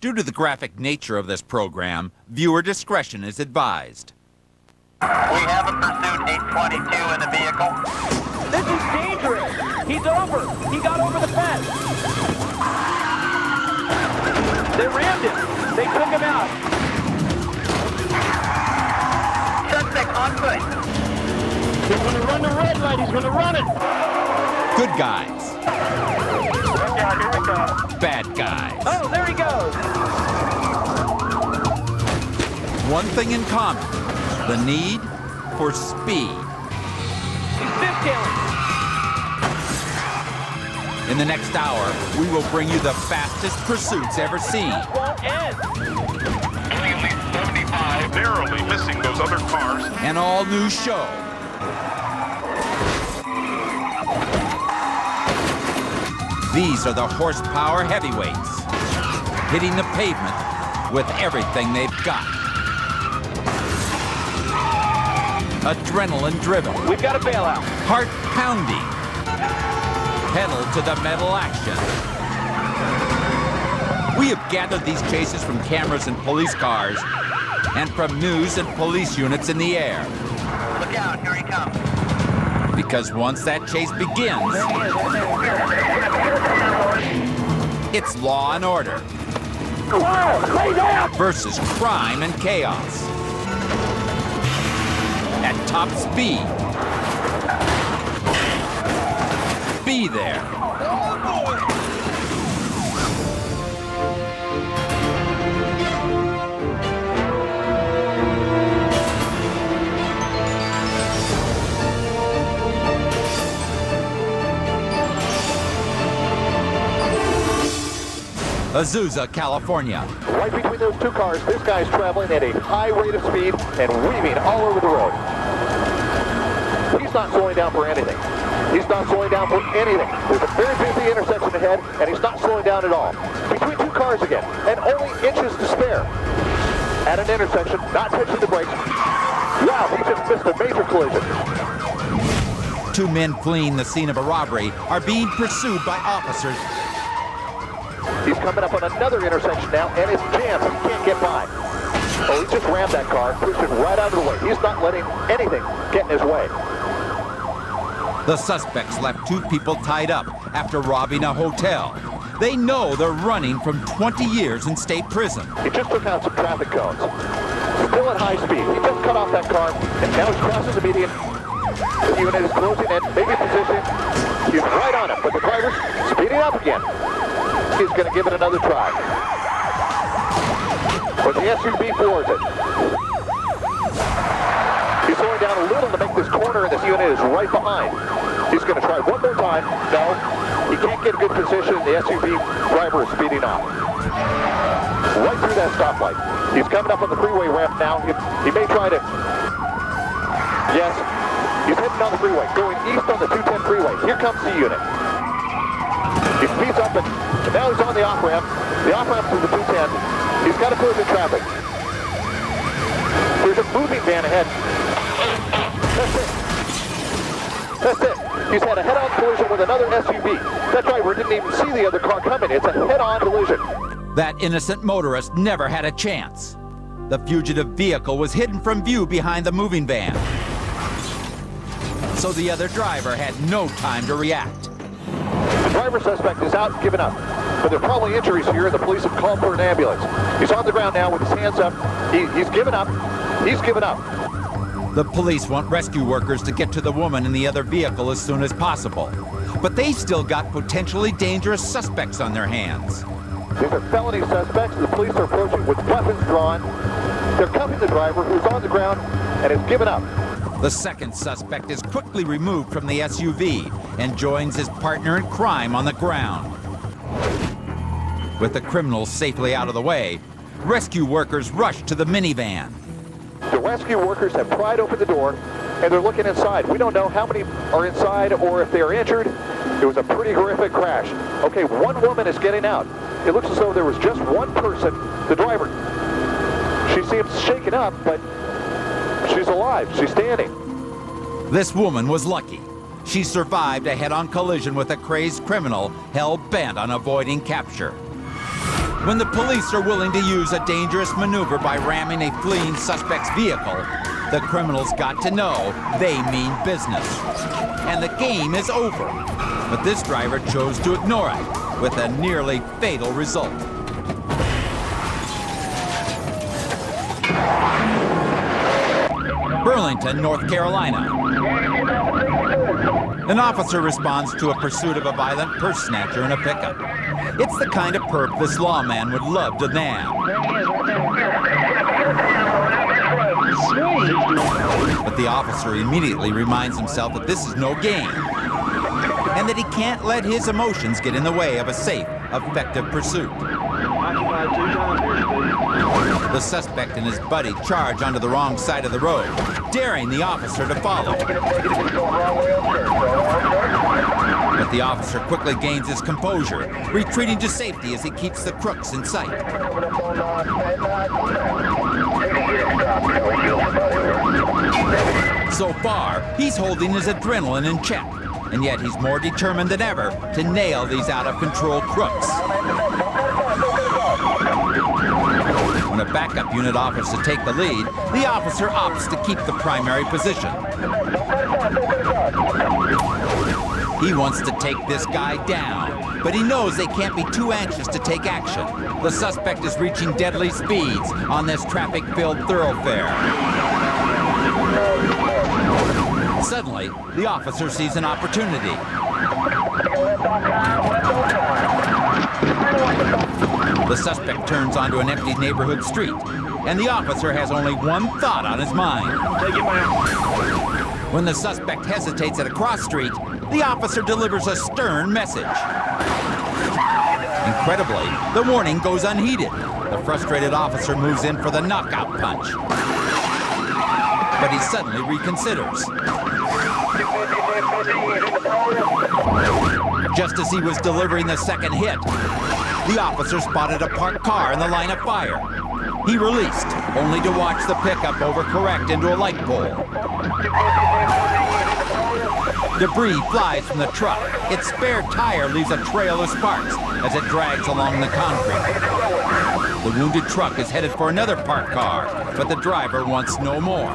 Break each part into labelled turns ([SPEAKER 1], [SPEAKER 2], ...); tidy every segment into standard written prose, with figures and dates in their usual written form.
[SPEAKER 1] Due to the graphic nature of this program, viewer discretion is advised.
[SPEAKER 2] We have a pursuit 822 in the vehicle.
[SPEAKER 3] This is dangerous. He's over. He got over the fence. They rammed him. They took him out.
[SPEAKER 2] Suspect on foot.
[SPEAKER 3] He's going to run the red light. He's going to run it.
[SPEAKER 1] Good guys.
[SPEAKER 2] Yeah, here we go.
[SPEAKER 1] Bad guys.
[SPEAKER 3] Oh, there he goes.
[SPEAKER 1] One thing in common, the need for speed.
[SPEAKER 3] He's fifth-tailing.
[SPEAKER 1] In the next hour, we will bring you the fastest pursuits ever seen.
[SPEAKER 3] Won't end.
[SPEAKER 4] Doing at least 75, narrowly missing those other cars.
[SPEAKER 1] An all-new show. These are the horsepower heavyweights, hitting the pavement with everything they've got. Adrenaline-driven.
[SPEAKER 3] We've got a bailout.
[SPEAKER 1] Heart-pounding. Pedal-to-the-metal action. We have gathered these chases from cameras and police cars and from news and police units in the air.
[SPEAKER 2] Look out, here he comes.
[SPEAKER 1] Because once that chase begins, it's law and order versus crime and chaos. At top speed. Be there. Azusa, California.
[SPEAKER 5] Right between those two cars, this guy's traveling at a high rate of speed and weaving all over the road. He's not slowing down for anything. He's not slowing down for anything. There's a very busy intersection ahead, and he's not slowing down at all. Between two cars again, and only inches to spare. At an intersection, not touching the brakes. Wow, he just missed a major collision.
[SPEAKER 1] Two men fleeing the scene of a robbery are being pursued by officers.
[SPEAKER 5] He's coming up on another intersection now, and it's jammed. He can't get by. Oh, he just rammed that car, pushed it right out of the way. He's not letting anything get in his way.
[SPEAKER 1] The suspects left two people tied up after robbing a hotel. They know they're running from 20 years in state prison.
[SPEAKER 5] He just took out some traffic cones. Still at high speed. He just cut off that car, and now he's crossing the median. The unit is closing in, maybe positioning. He's right on it, but the driver's speeding up again. He's going to give it another try. But the SUV floors it. He's slowing down a little to make this corner, and this unit is right behind. He's going to try one more time. No, he can't get a good position, and the SUV driver is speeding off. Right through that stoplight. He's coming up on the freeway ramp now. He may try to... Yes, he's heading on the freeway, going east on the 210 freeway. Here comes the unit. He speeds up, and now he's on the off-ramp. The off-ramp to the 210. He's got to clear the traffic. There's a moving van ahead. That's it. That's it. He's had a head-on collision with another SUV. That driver didn't even see the other car coming. It's a head-on collision.
[SPEAKER 1] That innocent motorist never had a chance. The fugitive vehicle was hidden from view behind the moving van. So the other driver had no time to react.
[SPEAKER 5] The driver suspect is out and given up. But there are probably injuries here, and the police have called for an ambulance. He's on the ground now with his hands up. He's given up. He's given up.
[SPEAKER 1] The police want rescue workers to get to the woman in the other vehicle as soon as possible. But they've still got potentially dangerous suspects on their hands.
[SPEAKER 5] These are felony suspects. The police are approaching with weapons drawn. They're cuffing the driver, who's on the ground and has given up.
[SPEAKER 1] The second suspect is quickly removed from the SUV and joins his partner in crime on the ground. With the criminals safely out of the way, rescue workers rush to the minivan.
[SPEAKER 5] The rescue workers have pried open the door, and they're looking inside. We don't know how many are inside or if they are injured. It was a pretty horrific crash. Okay, one woman is getting out. It looks as though there was just one person, the driver. She seems shaken up, but she's alive. She's standing.
[SPEAKER 1] This woman was lucky. She survived a head-on collision with a crazed criminal hell-bent on avoiding capture. When the police are willing to use a dangerous maneuver by ramming a fleeing suspect's vehicle, the criminals got to know they mean business. And the game is over. But this driver chose to ignore it, with a nearly fatal result. Burlington, North Carolina. An officer responds to a pursuit of a violent purse-snatcher in a pickup. It's the kind of perp this lawman would love to nab. But the officer immediately reminds himself that this is no game, and that he can't let his emotions get in the way of a safe, effective pursuit. The suspect and his buddy charge onto the wrong side of the road, daring the officer to follow. But the officer quickly gains his composure, retreating to safety as he keeps the crooks in sight. So far, he's holding his adrenaline in check, and yet he's more determined than ever to nail these out-of-control crooks. When a backup unit offers to take the lead, the officer opts to keep the primary position. He wants to take this guy down, but he knows they can't be too anxious to take action. The suspect is reaching deadly speeds on this traffic-filled thoroughfare. Suddenly, the officer sees an opportunity. The suspect turns onto an empty neighborhood street, and the officer has only one thought on his mind. When the suspect hesitates at a cross street, the officer delivers a stern message. Incredibly, the warning goes unheeded. The frustrated officer moves in for the knockout punch. But he suddenly reconsiders. Just as he was delivering the second hit, the officer spotted a parked car in the line of fire. He released, only to watch the pickup overcorrect into a light pole. Debris flies from the truck. Its spare tire leaves a trail of sparks as it drags along the concrete. The wounded truck is headed for another parked car, but the driver wants no more.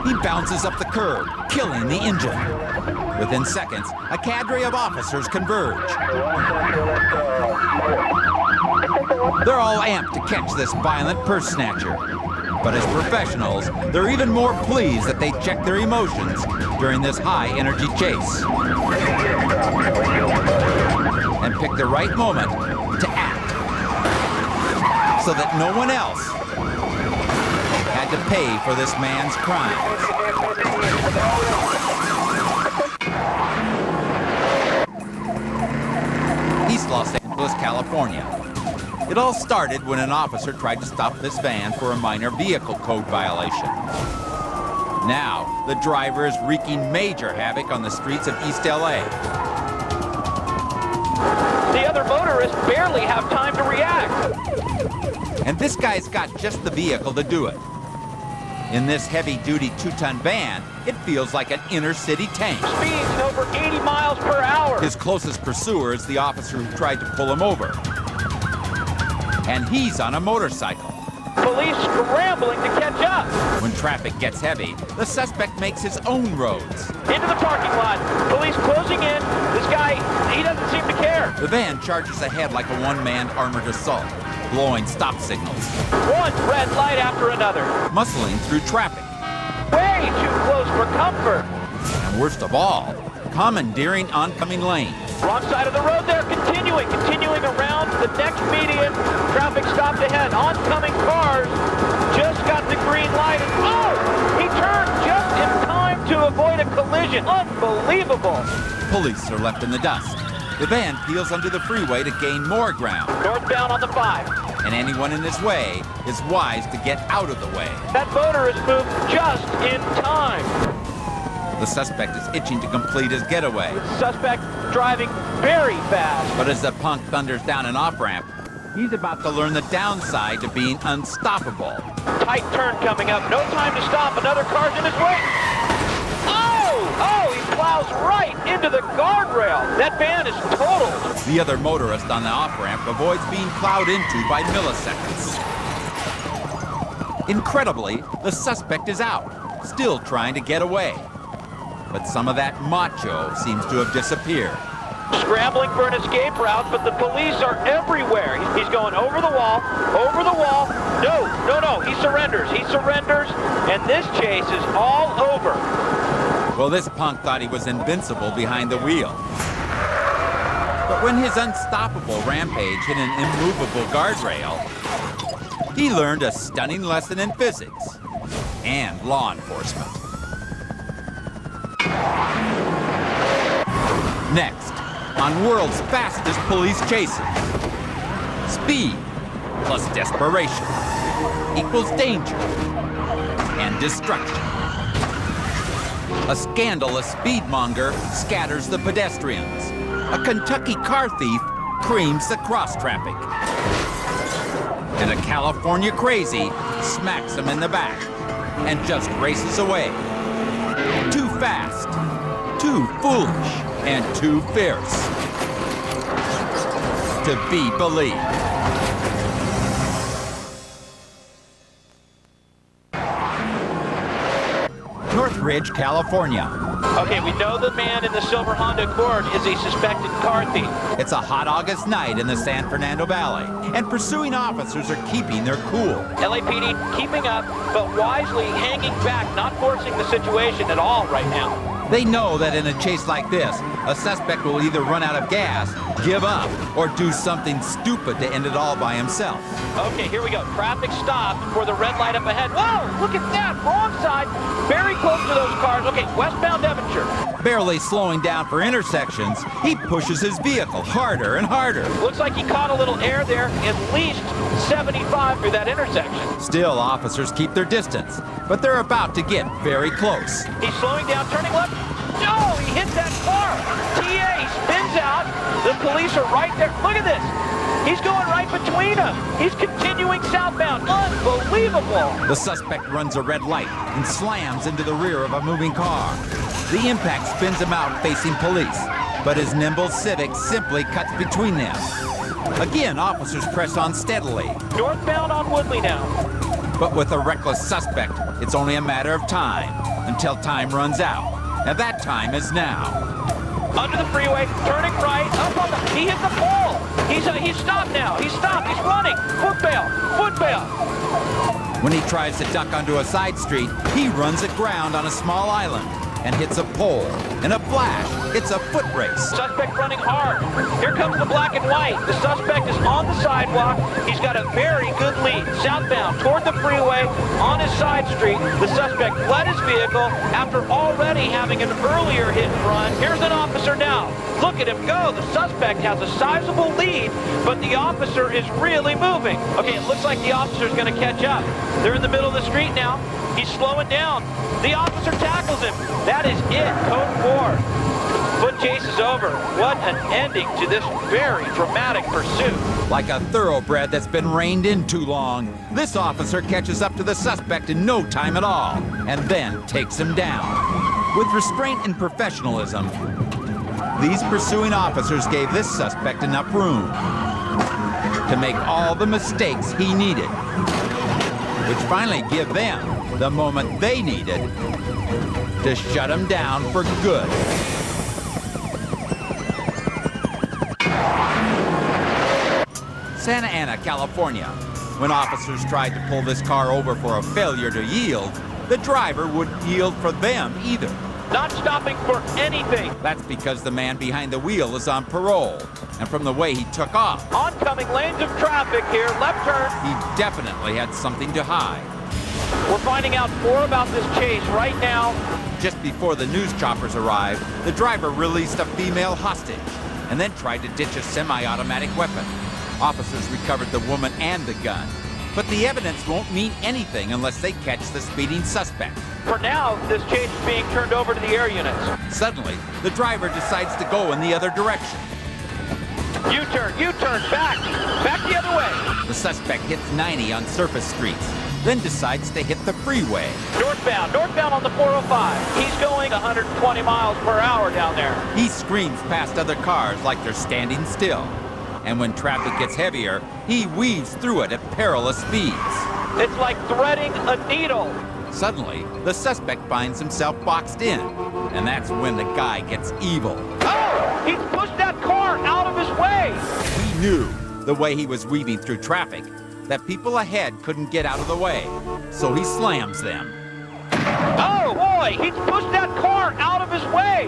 [SPEAKER 1] He bounces up the curb, killing the engine. Within seconds, a cadre of officers converge. They're all amped to catch this violent purse snatcher. But as professionals, they're even more pleased that they check their emotions during this high-energy chase. And pick the right moment to act, so that no one else had to pay for this man's crimes. East Los Angeles, California. It all started when an officer tried to stop this van for a minor vehicle code violation. Now, the driver is wreaking major havoc on the streets of East LA.
[SPEAKER 3] The other motorists barely have time to react.
[SPEAKER 1] And this guy's got just the vehicle to do it. In this heavy-duty 2-ton van, it feels like an inner-city tank.
[SPEAKER 3] Speeds over 80 miles per hour.
[SPEAKER 1] His closest pursuer is the officer who tried to pull him over. And he's on a motorcycle.
[SPEAKER 3] Police scrambling to catch up.
[SPEAKER 1] When traffic gets heavy, the suspect makes his own roads.
[SPEAKER 3] Into the parking lot. Police closing in. This guy, he doesn't seem to care.
[SPEAKER 1] The van charges ahead like a one-man armored assault, blowing stop signals.
[SPEAKER 3] One red light after another.
[SPEAKER 1] Muscling through traffic.
[SPEAKER 3] Way too close for comfort.
[SPEAKER 1] And worst of all, commandeering oncoming lanes.
[SPEAKER 3] Wrong side of the road there, continuing around the next median. Traffic stopped ahead. Oncoming cars just got the green light. And oh! He turned just in time to avoid a collision. Unbelievable.
[SPEAKER 1] Police are left in the dust. The van peels onto the freeway to gain more ground.
[SPEAKER 3] Northbound on the 5.
[SPEAKER 1] And anyone in this way is wise to get out of the way.
[SPEAKER 3] That motorist moved just in time.
[SPEAKER 1] The suspect is itching to complete his getaway.
[SPEAKER 3] Suspect driving very fast.
[SPEAKER 1] But as the punk thunders down an off-ramp, he's about to learn the downside to being unstoppable.
[SPEAKER 3] Tight turn coming up. No time to stop. Another car's in his way. Oh! Oh! He plows right into the guardrail. That van is totaled.
[SPEAKER 1] The other motorist on the off-ramp avoids being plowed into by milliseconds. Incredibly, the suspect is out, still trying to get away. But some of that macho seems to have disappeared.
[SPEAKER 3] Scrambling for an escape route, but the police are everywhere. He's going over the wall, over the wall. No, he surrenders, and this chase is all over.
[SPEAKER 1] Well, this punk thought he was invincible behind the wheel. But when his unstoppable rampage hit an immovable guardrail, he learned a stunning lesson in physics and law enforcement. Next, on world's fastest police chases, speed plus desperation equals danger and destruction. A scandalous speedmonger scatters the pedestrians. A Kentucky car thief creams the cross traffic. And a California crazy smacks him in the back and just races away. Too fast, too foolish, and too fierce to be believed. Northridge, California.
[SPEAKER 3] Okay, we know the man in the silver Honda Accord is a suspected car thief.
[SPEAKER 1] It's a hot August night in the San Fernando Valley, and pursuing officers are keeping their cool.
[SPEAKER 3] LAPD keeping up, but wisely hanging back, not forcing the situation at all right now.
[SPEAKER 1] They know that in a chase like this, a suspect will either run out of gas, give up, or do something stupid to end it all by himself.
[SPEAKER 3] Okay, here we go. Traffic stopped for the red light up ahead. Whoa, look at that, wrong side. Very close to those cars. Okay, westbound Devonshire.
[SPEAKER 1] Barely slowing down for intersections, he pushes his vehicle harder and harder.
[SPEAKER 3] Looks like he caught a little air there, at least 75 through that intersection.
[SPEAKER 1] Still, officers keep their distance, but they're about to get very close.
[SPEAKER 3] He's slowing down, turning left. No, he hit that car. TA, he spins out. The police are right there. Look at this. He's going right between them. He's continuing southbound. Unbelievable.
[SPEAKER 1] The suspect runs a red light and slams into the rear of a moving car. The impact spins him out facing police, but his nimble Civic simply cuts between them. Again, officers press on steadily.
[SPEAKER 3] Northbound on Woodley now.
[SPEAKER 1] But with a reckless suspect, it's only a matter of time until time runs out. And that time is now.
[SPEAKER 3] Under the freeway, turning right, up on the, he hit the pole. He's stopped now. He's stopped. He's running. Foot bail.
[SPEAKER 1] When he tries to duck onto a side street, he runs aground on a small island and hits a pole. In a flash, it's a foot race.
[SPEAKER 3] Suspect running hard. Here comes the black and white. The suspect is on the sidewalk. He's got a very good lead. Southbound toward the freeway on his side street. The suspect fled his vehicle after already having an earlier hit and run. Here's an officer now. Look at him go. The suspect has a sizable lead, but the officer is really moving. Okay, it looks like the officer's going to catch up. They're in the middle of the street now. He's slowing down. The officer tackles him. That is it. Code 4. Foot chase is over. What an ending to this very dramatic pursuit.
[SPEAKER 1] Like a thoroughbred that's been reined in too long, this officer catches up to the suspect in no time at all, and then takes him down. With restraint and professionalism, these pursuing officers gave this suspect enough room to make all the mistakes he needed, which finally give them the moment they needed to shut him down for good. Santa Ana, California. When officers tried to pull this car over for a failure to yield, the driver wouldn't yield for them either.
[SPEAKER 3] Not stopping for anything.
[SPEAKER 1] That's because the man behind the wheel is on parole, and from the way he took off,
[SPEAKER 3] Oncoming lanes of traffic here, left turn.
[SPEAKER 1] he definitely had something to hide.
[SPEAKER 3] We're finding out more about this chase right now.
[SPEAKER 1] Just before the news choppers arrived, the driver released a female hostage and then tried to ditch a semi-automatic weapon. Officers recovered the woman and the gun, but the evidence won't mean anything unless they catch the speeding suspect.
[SPEAKER 3] For now, this chase is being turned over to the air units.
[SPEAKER 1] Suddenly, the driver decides to go in the other direction.
[SPEAKER 3] U-turn, back the other way.
[SPEAKER 1] The suspect hits 90 on surface streets, then decides to hit the freeway.
[SPEAKER 3] Northbound on the 405. He's going 120 miles per hour down there.
[SPEAKER 1] He screams past other cars like they're standing still. And when traffic gets heavier, he weaves through it at perilous speeds.
[SPEAKER 3] It's like threading a needle.
[SPEAKER 1] Suddenly, the suspect finds himself boxed in, and that's when the guy gets evil.
[SPEAKER 3] Oh, he pushed that car out of his way.
[SPEAKER 1] He knew, the way he was weaving through traffic, that people ahead couldn't get out of the way, so he slams them.
[SPEAKER 3] Oh boy, he's pushed that car out of his way.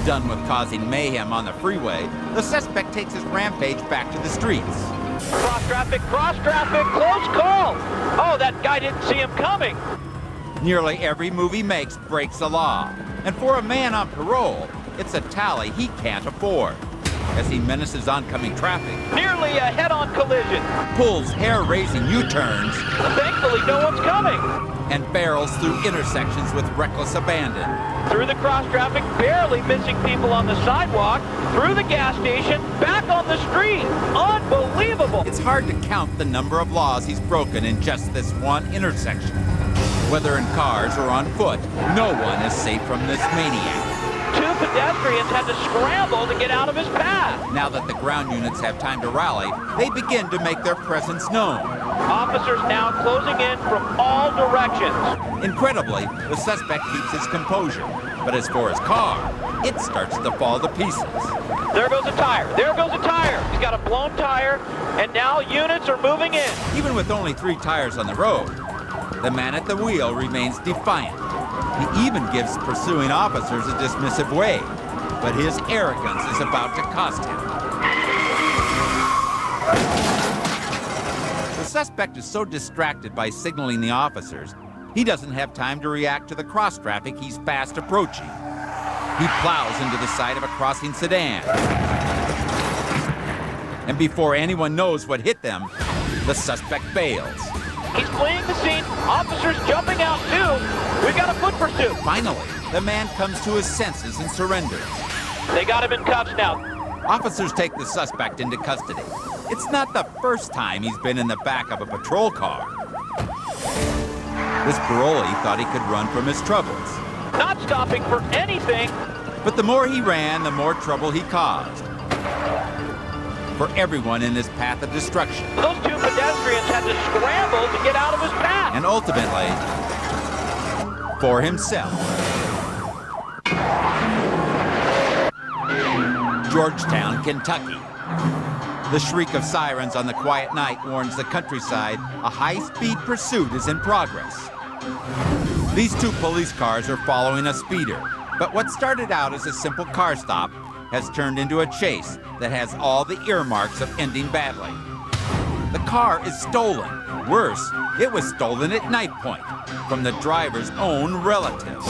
[SPEAKER 1] Done with causing mayhem on the freeway, the suspect takes his rampage back to the streets.
[SPEAKER 3] Cross traffic, close call. Oh, that guy didn't see him coming.
[SPEAKER 1] Nearly every move he makes breaks the law. And for a man on parole, it's a tally he can't afford. As he menaces oncoming traffic,
[SPEAKER 3] Nearly a head-on collision.
[SPEAKER 1] pulls hair-raising U-turns,
[SPEAKER 3] Thankfully, no one's coming.
[SPEAKER 1] and barrels through intersections with reckless abandon.
[SPEAKER 3] Through the cross traffic, barely missing people on the sidewalk, through the gas station, back on the street. Unbelievable.
[SPEAKER 1] It's hard to count the number of laws he's broken in just this one intersection. Whether in cars or on foot, no one is safe from this maniac.
[SPEAKER 3] Two pedestrians had to scramble to get out of his path.
[SPEAKER 1] Now that the ground units have time to rally, they begin to make their presence known.
[SPEAKER 3] Officers now closing in from all directions.
[SPEAKER 1] Incredibly, the suspect keeps his composure. But as for his car, it starts to fall to pieces.
[SPEAKER 3] There goes a tire. He's got a blown tire, and now units are moving in.
[SPEAKER 1] Even with only 3 tires on the road, the man at the wheel remains defiant. He even gives pursuing officers a dismissive wave, but his arrogance is about to cost him. The suspect is so distracted by signaling the officers, he doesn't have time to react to the cross traffic he's fast approaching. He plows into the side of a crossing sedan. And before anyone knows what hit them, the suspect bails.
[SPEAKER 3] He's fleeing the scene. Officers jumping out too. We've got a foot pursuit.
[SPEAKER 1] Finally, the man comes to his senses and surrenders.
[SPEAKER 3] They got him in cuffs now.
[SPEAKER 1] Officers take the suspect into custody. It's not the first time he's been in the back of a patrol car. This parolee thought he could run from his troubles.
[SPEAKER 3] Not stopping for anything.
[SPEAKER 1] But the more he ran, the more trouble he caused. For everyone in his path of destruction.
[SPEAKER 3] Those two pedestrians had to scramble to get out of his path.
[SPEAKER 1] And ultimately, for himself. Georgetown, Kentucky. The shriek of sirens on the quiet night warns the countryside a high-speed pursuit is in progress. These 2 police cars are following a speeder, but what started out as a simple car stop has turned into a chase that has all the earmarks of ending badly. The car is stolen. Worse, it was stolen at knife point from the driver's own relatives.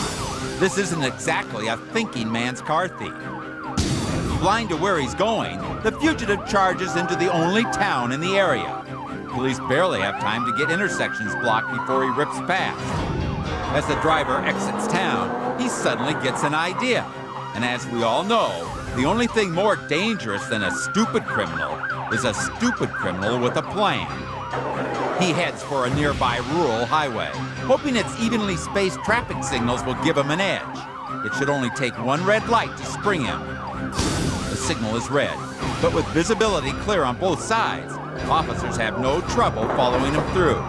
[SPEAKER 1] This isn't exactly a thinking man's car thief. Blind to where he's going, the fugitive charges into the only town in the area. Police barely have time to get intersections blocked before he rips past. As the driver exits town, he suddenly gets an idea. And as we all know, the only thing more dangerous than a stupid criminal is a stupid criminal with a plan. He heads for a nearby rural highway, hoping its evenly spaced traffic signals will give him an edge. It should only take one red light to spring him. The signal is red, but with visibility clear on both sides, officers have no trouble following him through.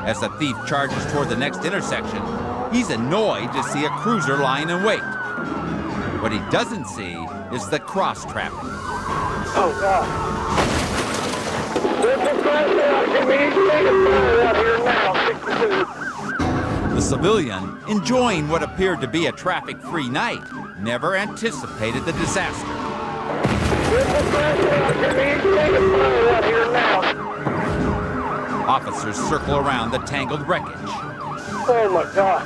[SPEAKER 1] As the thief charges toward the next intersection, he's annoyed to see a cruiser lying in wait. What he doesn't see is the cross traffic.
[SPEAKER 3] Oh, God.
[SPEAKER 1] The civilian, enjoying what appeared to be a traffic-free night, never anticipated the disaster. Officers circle around the tangled wreckage.
[SPEAKER 3] Oh, my God.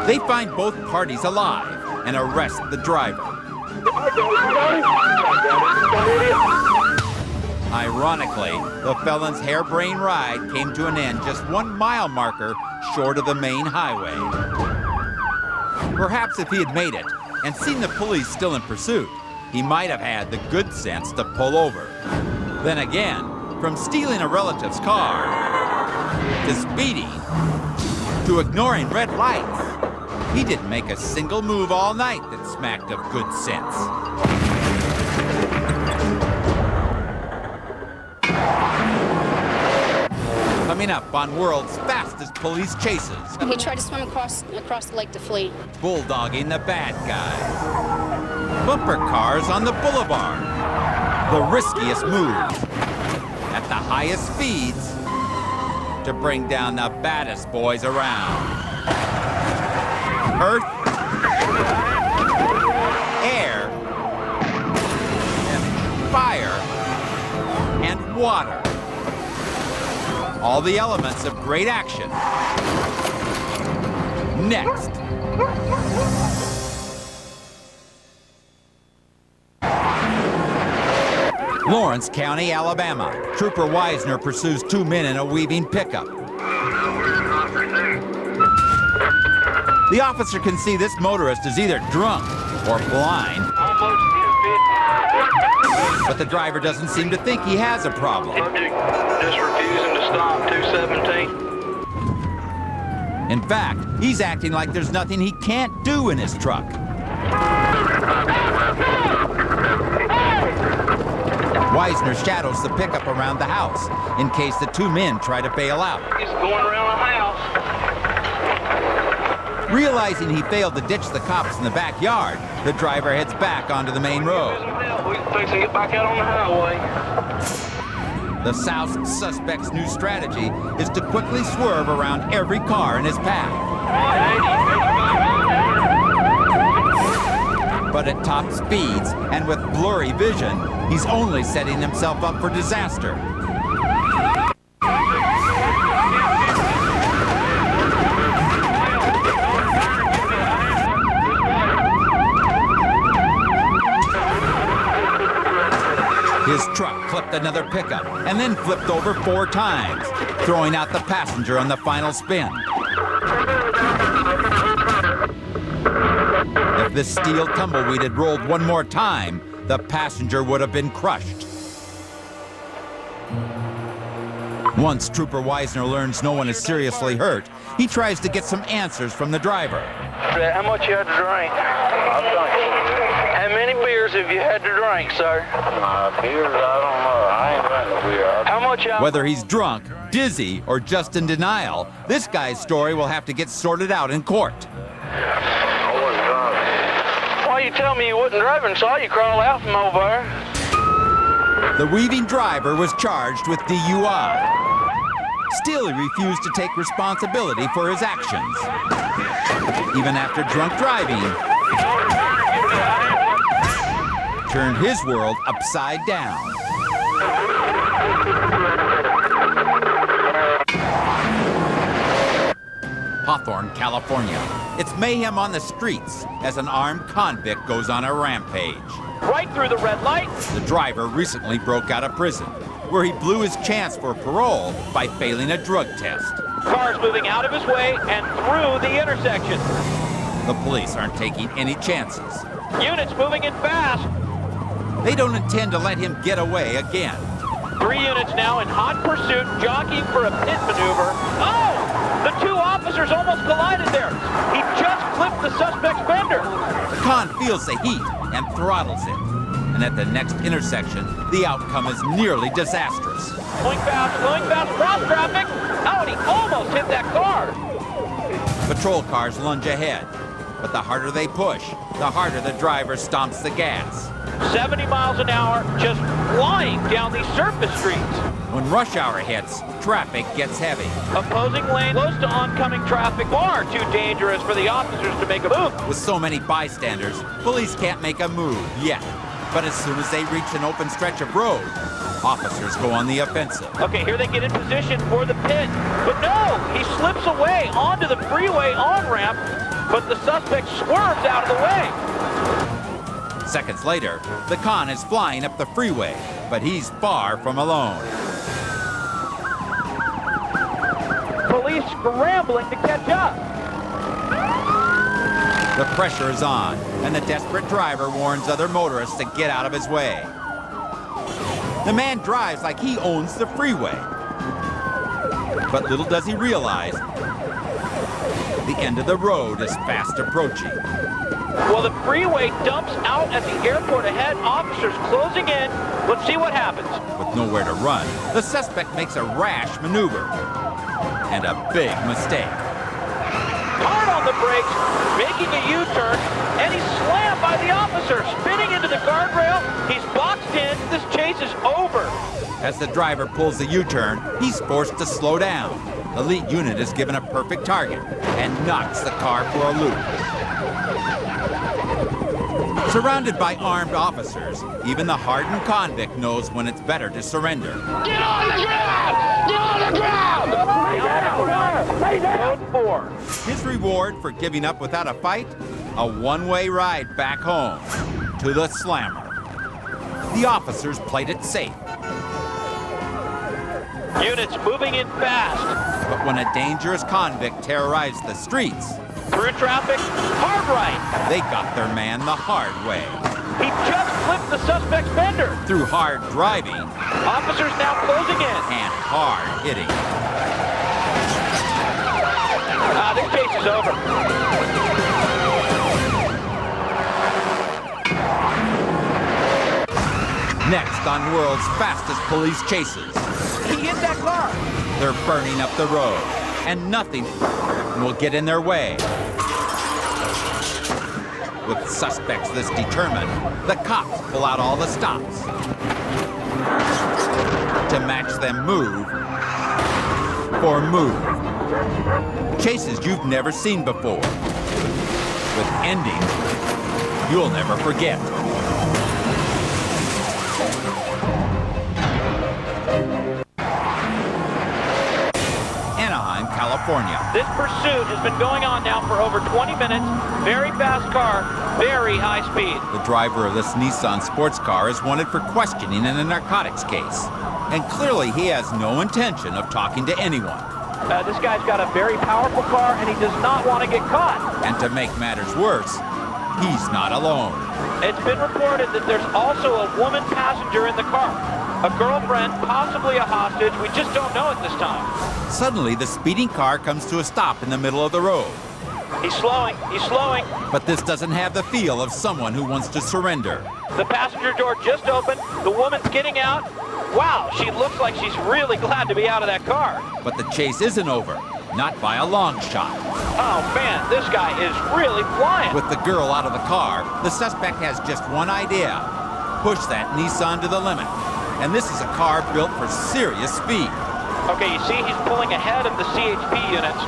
[SPEAKER 1] They find both parties alive and arrest the driver. Ironically, the felon's harebrained ride came to an end just 1 mile marker short of the main highway. Perhaps if he had made it and seen the police still in pursuit, he might have had the good sense to pull over. Then again, From stealing a relative's car, to speeding, to ignoring red lights, he didn't make a single move all night that smacked of good sense. Coming up on world's fastest police chases,
[SPEAKER 6] He tried to swim across the lake to flee.
[SPEAKER 1] bulldogging the bad guys. Bumper cars on the boulevard, the riskiest moves, at the highest speeds, to bring down the baddest boys around. Earth, air, and fire, and water. All the elements of great action. Next. Lawrence County, Alabama. Trooper Wisner pursues two men in a weaving pickup. The officer can see this motorist is either drunk or blind, but the driver doesn't seem to think he has a problem.
[SPEAKER 3] Subject just refusing to stop, 217.
[SPEAKER 1] In fact, he's acting like there's nothing he can't do in his truck. Wisner shadows the pickup around the house in case the two men try to bail out.
[SPEAKER 3] He's going around the house.
[SPEAKER 1] Realizing he failed to ditch the cops in the backyard, the driver heads back onto the main road.
[SPEAKER 3] We can fix and get back out on the highway.
[SPEAKER 1] The South suspect's new strategy is to quickly swerve around every car in his path. But at top speeds and with blurry vision, he's only setting himself up for disaster. His truck clipped another pickup and then flipped over 4 times, throwing out the passenger on the final spin. If this steel tumbleweed had rolled one more time, the passenger would have been crushed. Once Trooper Wisner learns no one is seriously hurt, he tries to get some answers from the driver.
[SPEAKER 3] How much you had to drink? How many beers have you had to drink, sir?
[SPEAKER 2] Beers, I don't know. I ain't drinking beer.
[SPEAKER 3] How much alcohol?
[SPEAKER 1] Whether he's drunk, dizzy, or just in denial, this guy's story will have to get sorted out in court.
[SPEAKER 2] I was drunk.
[SPEAKER 3] Why you tell me you wasn't driving? Saw you crawl out from over there.
[SPEAKER 1] The weaving driver was charged with DUI. Still, he refused to take responsibility for his actions. Even after drunk driving turned his world upside down. Hawthorne, California. It's mayhem on the streets as an armed convict goes on a rampage.
[SPEAKER 3] Right through the red light.
[SPEAKER 1] The driver recently broke out of prison, where he blew his chance for parole by failing a drug test.
[SPEAKER 3] Cars moving out of his way and through the intersection.
[SPEAKER 1] The police aren't taking any chances.
[SPEAKER 3] Units moving in fast.
[SPEAKER 1] They don't intend to let him get away again.
[SPEAKER 3] 3 units now in hot pursuit, jockeying for a pit maneuver. Oh! The 2 officers almost collided there. He just clipped the suspect's fender.
[SPEAKER 1] The con feels the heat and throttles it. And at the next intersection, the outcome is nearly disastrous.
[SPEAKER 3] Going fast, cross traffic. Oh, and he almost hit that car.
[SPEAKER 1] Patrol cars lunge ahead, but the harder they push, the harder the driver stomps the gas.
[SPEAKER 3] 70 miles an hour, just flying down these surface streets.
[SPEAKER 1] When rush hour hits, traffic gets heavy.
[SPEAKER 3] Opposing lane, close to oncoming traffic, far too dangerous for the officers to make a move.
[SPEAKER 1] With so many bystanders, police can't make a move yet. But as soon as they reach an open stretch of road, officers go on the offensive.
[SPEAKER 3] Okay, here they get in position for the pit. But no, he slips away onto the freeway on-ramp, but the suspect swerves out of the way.
[SPEAKER 1] Seconds later, the con is flying up the freeway, but he's far from alone.
[SPEAKER 3] Police scrambling to catch up.
[SPEAKER 1] The pressure is on, and the desperate driver warns other motorists to get out of his way. The man drives like he owns the freeway. But little does he realize, the end of the road is fast approaching.
[SPEAKER 3] Well, the freeway dumps out at the airport ahead. Officers closing in. Let's see what happens.
[SPEAKER 1] With nowhere to run, the suspect makes a rash maneuver. And a big mistake.
[SPEAKER 3] Hard on the brakes, making a U-turn, and he's slammed by the officer, spinning into the guardrail. He's boxed in. This chase is over.
[SPEAKER 1] As the driver pulls the U-turn, he's forced to slow down. The lead unit is given a perfect target and knocks the car for a loop. Surrounded by armed officers, even the hardened convict knows when it's better to surrender.
[SPEAKER 3] Get on the ground! Get on the ground! Lay down! Code 4.
[SPEAKER 1] His reward for giving up without a fight? A one-way ride back home to the slammer. The officers played it safe.
[SPEAKER 3] Units moving in fast.
[SPEAKER 1] But when a dangerous convict terrorized the streets,
[SPEAKER 3] Through traffic, hard right.
[SPEAKER 1] they got their man the hard way.
[SPEAKER 3] He just flipped the suspect's fender.
[SPEAKER 1] Through hard driving
[SPEAKER 3] Officers now closing in.
[SPEAKER 1] and hard hitting.
[SPEAKER 3] This chase is over.
[SPEAKER 1] Next on world's fastest police chases,
[SPEAKER 3] He hit that car.
[SPEAKER 1] they're burning up the road, and nothing will get in their way. With suspects this determined, the cops pull out all the stops to match them move for move. Chases you've never seen before, with endings you'll never forget. Anaheim, California.
[SPEAKER 3] This pursuit has been going on now for over 20 minutes. Very fast car, very high speed.
[SPEAKER 1] The driver of this Nissan sports car is wanted for questioning in a narcotics case. And clearly he has no intention of talking to anyone.
[SPEAKER 3] This guy's got a very powerful car, and he does not want to get caught.
[SPEAKER 1] And to make matters worse, he's not alone.
[SPEAKER 3] It's been reported that there's also a woman passenger in the car. A girlfriend, possibly a hostage. We just don't know at this time.
[SPEAKER 1] Suddenly, the speeding car comes to a stop in the middle of the road.
[SPEAKER 3] He's slowing. He's slowing.
[SPEAKER 1] But this doesn't have the feel of someone who wants to surrender.
[SPEAKER 3] The passenger door just opened. The woman's getting out. Wow, she looks like she's really glad to be out of that car.
[SPEAKER 1] But the chase isn't over, not by a long shot.
[SPEAKER 3] Oh, man, this guy is really flying.
[SPEAKER 1] With the girl out of the car, the suspect has just one idea: push that Nissan to the limit. And this is a car built for serious speed.
[SPEAKER 3] Okay, you see he's pulling ahead of the CHP units.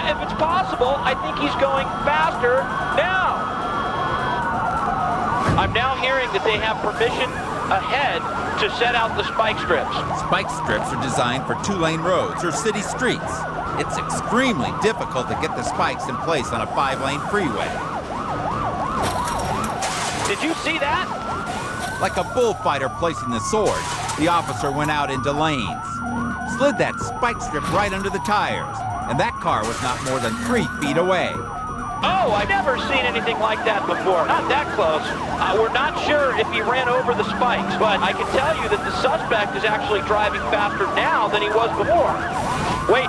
[SPEAKER 3] If it's possible, I think he's going faster now. I'm now hearing that they have permission ahead to set out the spike strips.
[SPEAKER 1] Spike strips are designed for two-lane roads or city streets. It's extremely difficult to get the spikes in place on a 5-lane freeway.
[SPEAKER 3] Did you see that?
[SPEAKER 1] Like a bullfighter placing the sword, the officer went out into lanes, slid that spike strip right under the tires, and that car was not more than 3 feet away.
[SPEAKER 3] Oh, I've never seen anything like that before. Not that close. We're not sure if he ran over the spikes, but I can tell you that the suspect is actually driving faster now than he was before. Wait,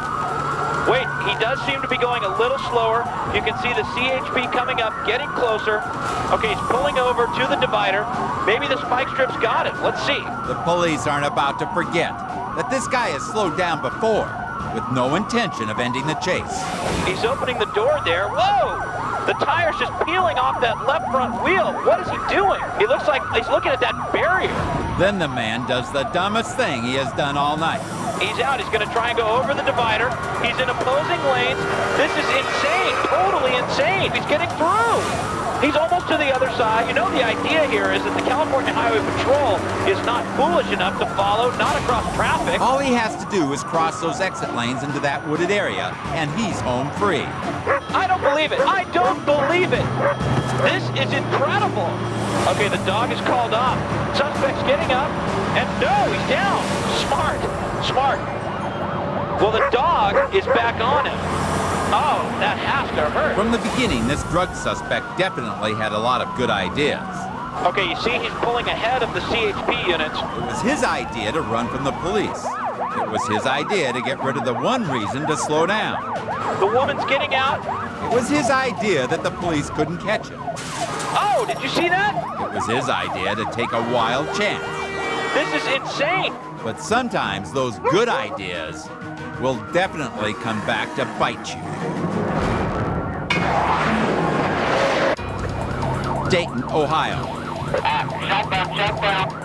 [SPEAKER 3] he does seem to be going a little slower. You can see the CHP coming up, getting closer. Okay, he's pulling over to the divider. Maybe the spike strips got him. Let's see.
[SPEAKER 1] The police aren't about to forget that this guy has slowed down before, with no intention of ending the chase.
[SPEAKER 3] He's opening the door there. Whoa! The tire's just peeling off that left front wheel. What is he doing? He looks like he's looking at that barrier.
[SPEAKER 1] Then the man does the dumbest thing he has done all night.
[SPEAKER 3] He's out. He's going to try and go over the divider. He's in opposing lanes. This is insane. Totally insane. He's getting through. He's almost to the other side. You know, the idea here is that the California Highway Patrol is not foolish enough to follow, not across traffic.
[SPEAKER 1] All he has to do is cross those exit lanes into that wooded area, and he's home free.
[SPEAKER 3] I don't believe it. I don't believe it. This is incredible. Okay, the dog is called off. Suspect's getting up, and no, he's down. Smart. Well, the dog is back on him. Oh, that has to hurt.
[SPEAKER 1] From the beginning, this drug suspect definitely had a lot of good ideas.
[SPEAKER 3] Okay, you see he's pulling ahead of the CHP units.
[SPEAKER 1] It was his idea to run from the police. It was his idea to get rid of the one reason to slow down.
[SPEAKER 3] The woman's getting out.
[SPEAKER 1] It was his idea that the police couldn't catch him.
[SPEAKER 3] Oh, did you see that?
[SPEAKER 1] It was his idea to take a wild chance.
[SPEAKER 3] This is insane.
[SPEAKER 1] But sometimes those good ideas will definitely come back to bite you. Dayton, Ohio.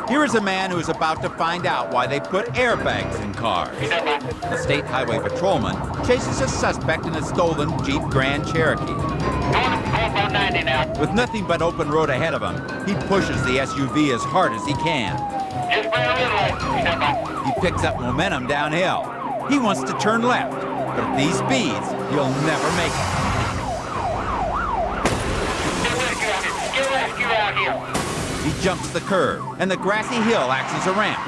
[SPEAKER 1] Here is a man who is about to find out why they put airbags in cars. A state highway patrolman chases a suspect in a stolen Jeep Grand Cherokee. With nothing but open road ahead of him, he pushes the SUV as hard as he can. He picks up momentum downhill. He wants to turn left, but at these speeds, he'll never make it. He jumps the curb, and the grassy hill acts as a ramp,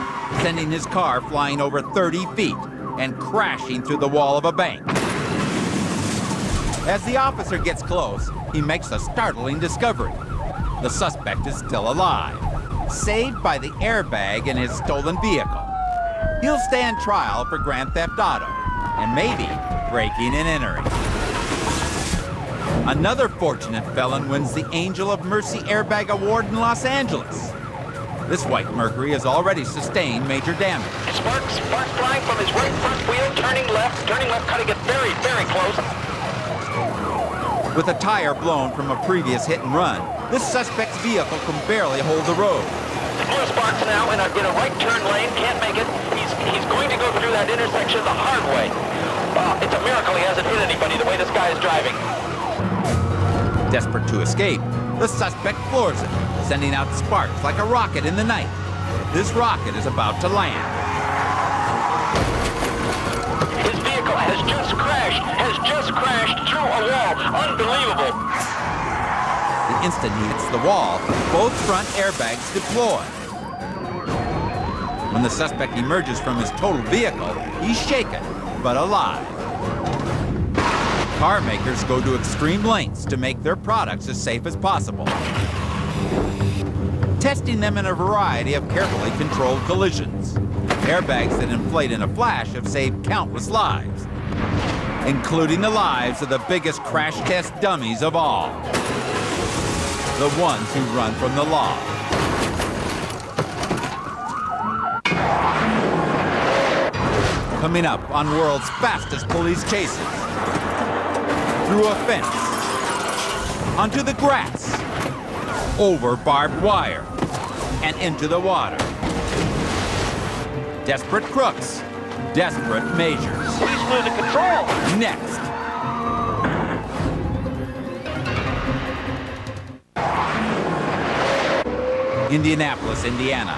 [SPEAKER 1] sending his car flying over 30 feet and crashing through the wall of a bank. As the officer gets close, he makes a startling discovery. The suspect is still alive, saved by the airbag in his stolen vehicle. He'll stand trial for grand theft auto and maybe breaking and entering. Another fortunate felon wins the Angel of Mercy Airbag Award in Los Angeles. This white Mercury has already sustained major damage.
[SPEAKER 3] Sparks flying from his right front wheel, turning left, cutting it very, very close.
[SPEAKER 1] With a tire blown from a previous hit and run, this suspect's vehicle can barely hold the road.
[SPEAKER 3] Blue sparks now in a right turn lane, can't make it. He's going to go through that intersection the hard way. It's a miracle he hasn't hit anybody the way this guy is driving.
[SPEAKER 1] Desperate to escape, the suspect floors it, sending out sparks like a rocket in the night. This rocket is about to land.
[SPEAKER 3] His vehicle has just crashed through a wall. Unbelievable.
[SPEAKER 1] The instant he hits the wall, both front airbags deploy. When the suspect emerges from his total vehicle, he's shaken, but alive. Car makers go to extreme lengths to make their products as safe as possible, testing them in a variety of carefully controlled collisions. Airbags that inflate in a flash have saved countless lives, including the lives of the biggest crash test dummies of all, the ones who run from the law. Coming up on world's fastest police chases. Through a fence, onto the grass, over barbed wire, and into the water. Desperate crooks, desperate measures.
[SPEAKER 3] He's losing control.
[SPEAKER 1] Next. Indianapolis, Indiana.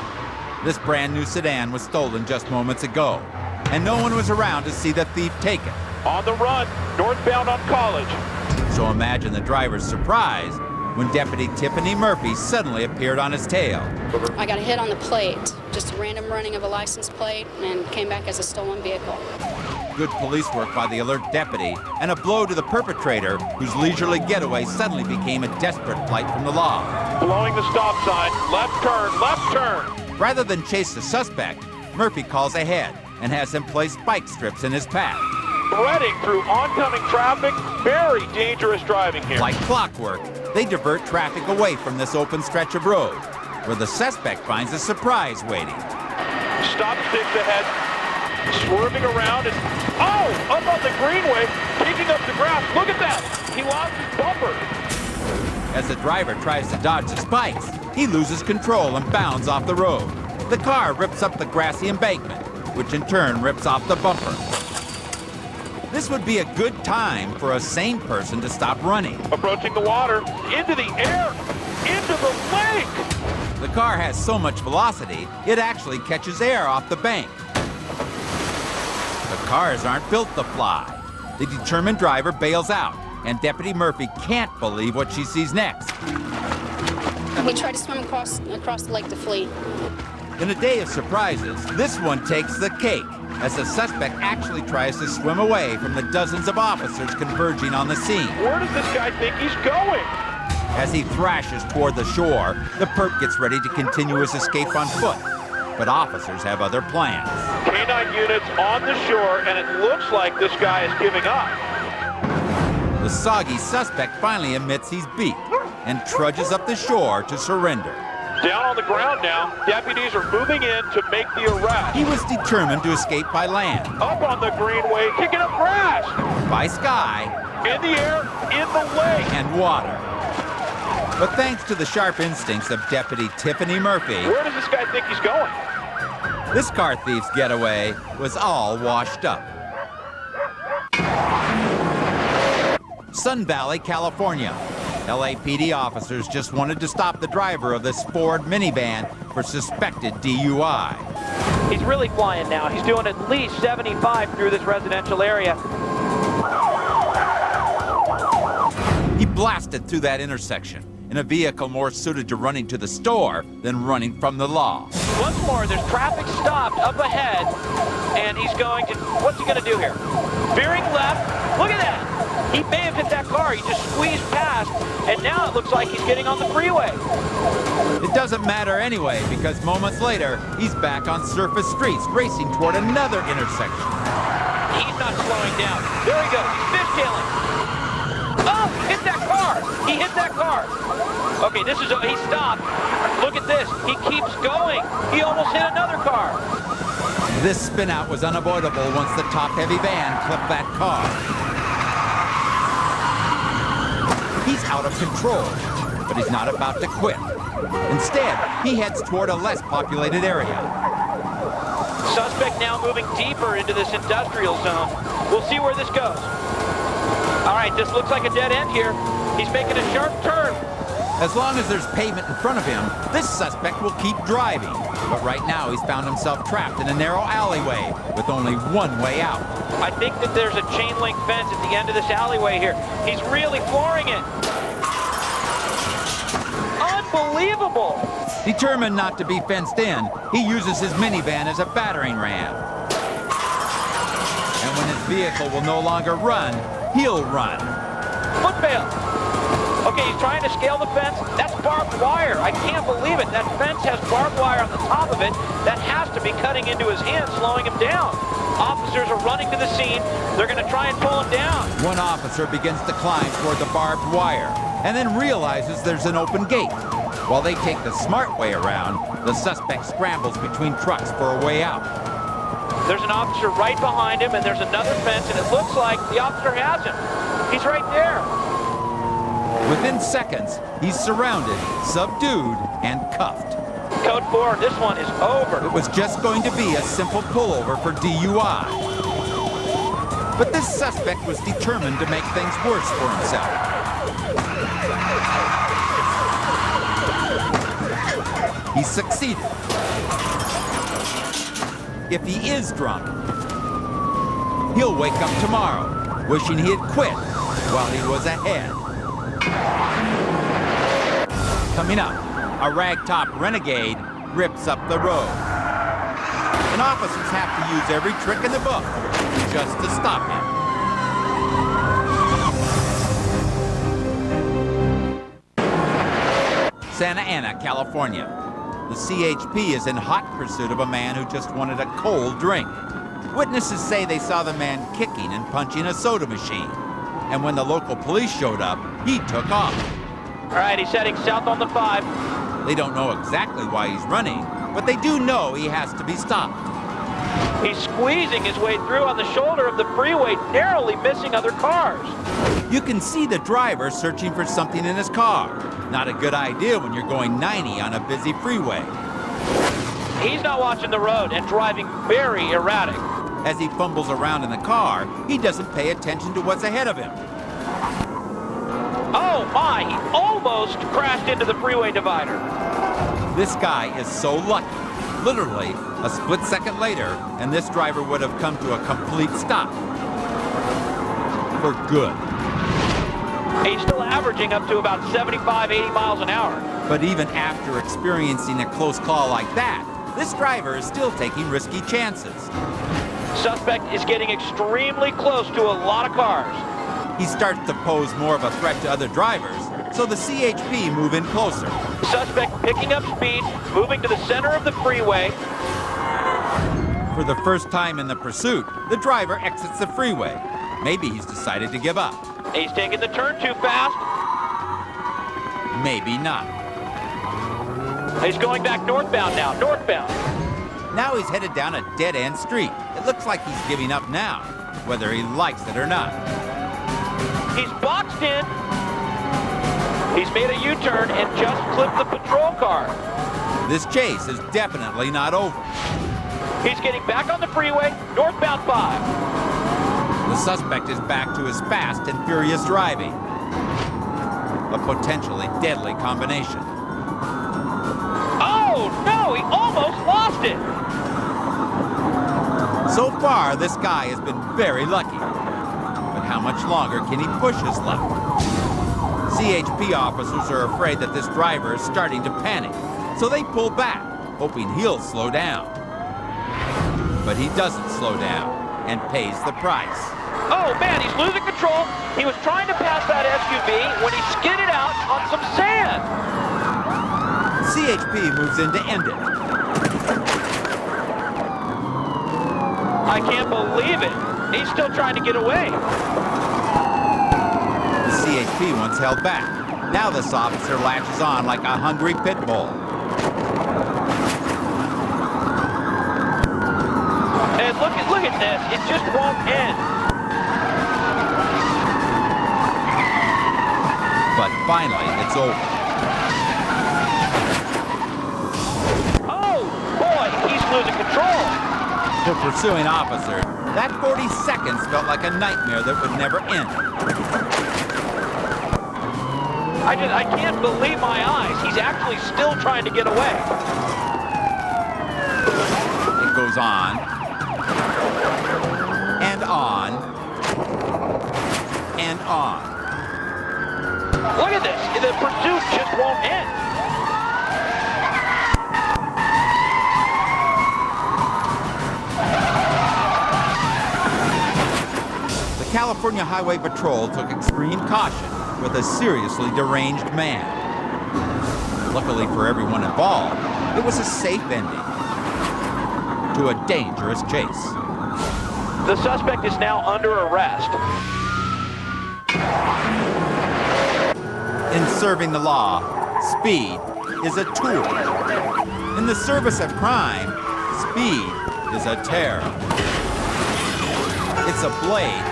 [SPEAKER 1] This brand new sedan was stolen just moments ago, and no one was around to see the thief take it.
[SPEAKER 3] On the run, northbound on College.
[SPEAKER 1] So imagine the driver's surprise when Deputy Tiffany Murphy suddenly appeared on his tail.
[SPEAKER 6] I got a hit on the plate, just a random running of a license plate, and came back as a stolen vehicle.
[SPEAKER 1] Good police work by the alert deputy, and a blow to the perpetrator, whose leisurely getaway suddenly became a desperate flight from the law.
[SPEAKER 3] Blowing the stop sign, left turn.
[SPEAKER 1] Rather than chase the suspect, Murphy calls ahead and has him place spike strips in his path.
[SPEAKER 3] Threading through oncoming traffic, very dangerous driving here.
[SPEAKER 1] Like clockwork, they divert traffic away from this open stretch of road, where the suspect finds a surprise waiting.
[SPEAKER 3] Stop sticks ahead, swerving around, and up on the greenway, kicking up the grass. Look at that! He lost his bumper.
[SPEAKER 1] As the driver tries to dodge the spikes, he loses control and bounds off the road. The car rips up the grassy embankment, which in turn rips off the bumper. This would be a good time for a sane person to stop running.
[SPEAKER 3] Approaching the water, into the air, into the lake!
[SPEAKER 1] The car has so much velocity, it actually catches air off the bank. The cars aren't built to fly. The determined driver bails out, and Deputy Murphy can't believe what she sees next.
[SPEAKER 6] He tried to swim across the lake to flee.
[SPEAKER 1] In a day of surprises, this one takes the cake, as the suspect actually tries to swim away from the dozens of officers converging on the scene.
[SPEAKER 3] Where does this guy think he's going?
[SPEAKER 1] As he thrashes toward the shore, the perp gets ready to continue his escape on foot. But officers have other plans.
[SPEAKER 3] Canine units on the shore, and it looks like this guy is giving up.
[SPEAKER 1] The soggy suspect finally admits he's beat and trudges up the shore to surrender.
[SPEAKER 3] Down on the ground now, deputies are moving in to make the arrest.
[SPEAKER 1] He was determined to escape by land,
[SPEAKER 3] Up on the greenway, kicking up grass.
[SPEAKER 1] by sky,
[SPEAKER 3] In the air, in the lake.
[SPEAKER 1] and water. But thanks to the sharp instincts of Deputy Tiffany Murphy,
[SPEAKER 3] Where does this guy think he's going?
[SPEAKER 1] this car thief's getaway was all washed up. Sun Valley, California. LAPD officers just wanted to stop the driver of this Ford minivan for suspected DUI.
[SPEAKER 3] He's really flying now. He's doing at least 75 through this residential area.
[SPEAKER 1] He blasted through that intersection in a vehicle more suited to running to the store than running from the law.
[SPEAKER 3] Once more, there's traffic stopped up ahead, and he's going to, what's he going to do here? Veering left, look at that! He may have hit that car, he just squeezed past, and now it looks like he's getting on the freeway.
[SPEAKER 1] It doesn't matter anyway, because moments later, he's back on surface streets, racing toward another intersection.
[SPEAKER 3] He's not slowing down. There he goes, he's fishtailing. Oh, hit that car! He hit that car! Okay, he stopped. Look at this, he keeps going. He almost hit another car.
[SPEAKER 1] This spin-out was unavoidable once the top-heavy van clipped that car. He's out of control, but he's not about to quit. Instead, he heads toward a less populated area.
[SPEAKER 3] Suspect now moving deeper into this industrial zone. We'll see where this goes. All right, this looks like a dead end here. He's making a sharp turn.
[SPEAKER 1] As long as there's pavement in front of him, this suspect will keep driving. But right now, he's found himself trapped in a narrow alleyway with only one way out.
[SPEAKER 3] I think that there's a chain link fence at the end of this alleyway here. He's really flooring it. Unbelievable!
[SPEAKER 1] Determined not to be fenced in, he uses his minivan as a battering ram. And when his vehicle will no longer run, he'll run.
[SPEAKER 3] Foot bail. Okay, he's trying to scale the fence. That's barbed wire. I can't believe it. That fence has barbed wire on the top of it. That has to be cutting into his hand, slowing him down. Officers are running to the scene. They're going to try and pull him down.
[SPEAKER 1] One officer begins to climb toward the barbed wire and then realizes there's an open gate. While they take the smart way around, the suspect scrambles between trucks for a way out.
[SPEAKER 3] There's an officer right behind him, and there's another fence, and it looks like the officer has him. He's right there.
[SPEAKER 1] Within seconds, he's surrounded, subdued, and cuffed.
[SPEAKER 3] Code 4, this one is over.
[SPEAKER 1] It was just going to be a simple pullover for DUI. But this suspect was determined to make things worse for himself. He succeeded. If he is drunk, he'll wake up tomorrow wishing he had quit while he was ahead. Coming up, a ragtop renegade rips up the road. And officers have to use every trick in the book just to stop him. Santa Ana, California. The CHP is in hot pursuit of a man who just wanted a cold drink. Witnesses say they saw the man kicking and punching a soda machine. And when the local police showed up, he took off.
[SPEAKER 3] All right, he's heading south on the 5.
[SPEAKER 1] They don't know exactly why he's running, but they do know he has to be stopped.
[SPEAKER 3] He's squeezing his way through on the shoulder of the freeway, narrowly missing other cars.
[SPEAKER 1] You can see the driver searching for something in his car. Not a good idea when you're going 90 on a busy freeway.
[SPEAKER 3] He's not watching the road and driving very erratic.
[SPEAKER 1] As he fumbles around in the car, he doesn't pay attention to what's ahead of him.
[SPEAKER 3] Oh my, he almost crashed into the freeway divider.
[SPEAKER 1] This guy is so lucky. Literally, a split second later, and this driver would have come to a complete stop. For good.
[SPEAKER 3] He's still averaging up to about 75, 80 miles an hour.
[SPEAKER 1] But even after experiencing a close call like that, this driver is still taking risky chances.
[SPEAKER 3] Suspect is getting extremely close to a lot of cars.
[SPEAKER 1] He starts to pose more of a threat to other drivers so the CHP move in closer.
[SPEAKER 3] Suspect picking up speed, moving to the center of the freeway.
[SPEAKER 1] For the first time in the pursuit, the driver exits the freeway. Maybe he's decided to give up.
[SPEAKER 3] He's taking the turn too fast.
[SPEAKER 1] Maybe not.
[SPEAKER 3] He's going back northbound now, northbound.
[SPEAKER 1] Now he's headed down a dead-end street. It looks like he's giving up now, whether he likes it or not.
[SPEAKER 3] He's boxed in. He's made a U-turn and just clipped the patrol car.
[SPEAKER 1] This chase is definitely not over.
[SPEAKER 3] He's getting back on the freeway, northbound 5.
[SPEAKER 1] The suspect is back to his fast and furious driving. A potentially deadly combination.
[SPEAKER 3] Oh, no, he almost lost it.
[SPEAKER 1] So far, this guy has been very lucky. But how much longer can he push his luck? CHP officers are afraid that this driver is starting to panic, so they pull back, hoping he'll slow down. But he doesn't slow down and pays the price.
[SPEAKER 3] Oh, man, he's losing control. He was trying to pass that SUV when he skidded out on some sand.
[SPEAKER 1] CHP moves in to end it.
[SPEAKER 3] I can't believe it. He's still trying to get away.
[SPEAKER 1] The CHP once held back. Now this officer latches on like a hungry pit bull.
[SPEAKER 3] And look at this. It just won't end.
[SPEAKER 1] But finally, it's over.
[SPEAKER 3] Oh, boy, he's losing control.
[SPEAKER 1] The pursuing officer, that 40 seconds felt like a nightmare that would never end.
[SPEAKER 3] I can't believe my eyes. He's actually still trying to get away.
[SPEAKER 1] It goes on. And on. And on.
[SPEAKER 3] Look at this. The pursuit just won't end.
[SPEAKER 1] The California Highway Patrol took extreme caution with a seriously deranged man. Luckily for everyone involved, it was a safe ending to a dangerous chase.
[SPEAKER 3] The suspect is now under arrest.
[SPEAKER 1] In serving the law, speed is a tool. In the service of crime, speed is a terror. It's a blade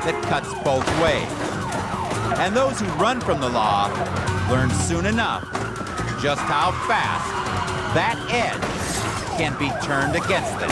[SPEAKER 1] that cuts both ways. And those who run from the law learn soon enough just how fast that edge can be turned against them.